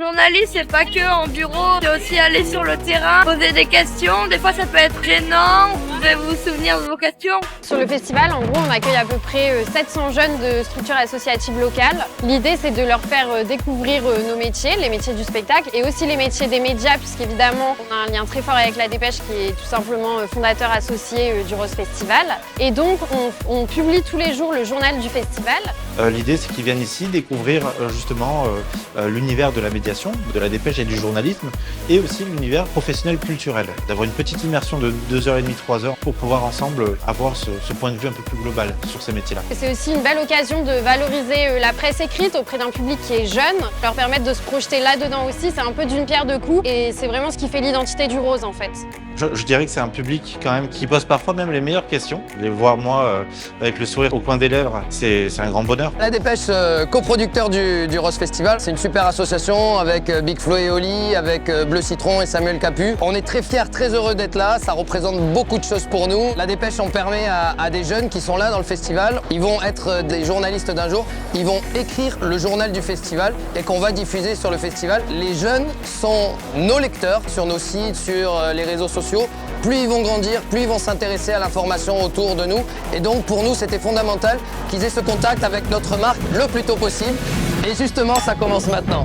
Journaliste, c'est pas que en bureau, c'est aussi aller sur le terrain, poser des questions. Des fois, ça peut être gênant. Vous devez vous souvenir de vos questions. Sur le festival, en gros, on accueille à peu près 700 jeunes de structures associatives locales. L'idée, c'est de leur faire découvrir nos métiers, les métiers du spectacle et aussi les métiers des médias, puisqu'évidemment, on a un lien très fort avec La Dépêche, qui est tout simplement fondateur associé du Rose Festival. Et donc, on publie tous les jours le journal du festival. L'idée, c'est qu'ils viennent ici découvrir justement l'univers de la médiation, de la dépêche et du journalisme, et aussi l'univers professionnel culturel. D'avoir une petite immersion de 2h30, 3 heures pour pouvoir ensemble avoir ce point de vue un peu plus global sur ces métiers-là. C'est aussi une belle occasion de valoriser la presse écrite auprès d'un public qui est jeune, leur permettre de se projeter là-dedans aussi. C'est un peu d'une pierre deux coups et c'est vraiment ce qui fait l'identité du Rose en fait. Je dirais que c'est un public quand même qui pose parfois même les meilleures questions. Les voir moi avec le sourire au coin des lèvres, c'est un grand bonheur. La Dépêche, coproducteur du Rose Festival, c'est une super association avec Big Flo et Oli, avec Bleu Citron et Samuel Capu. On est très fiers, très heureux d'être là, ça représente beaucoup de choses pour nous. La Dépêche, on permet à des jeunes qui sont là dans le festival, ils vont être des journalistes d'un jour, ils vont écrire le journal du festival et qu'on va diffuser sur le festival. Les jeunes sont nos lecteurs sur nos sites, sur les réseaux sociaux. Plus ils vont grandir, plus ils vont s'intéresser à l'information autour de nous. Et donc pour nous, c'était fondamental qu'ils aient ce contact avec notre marque le plus tôt possible. Et justement, ça commence maintenant.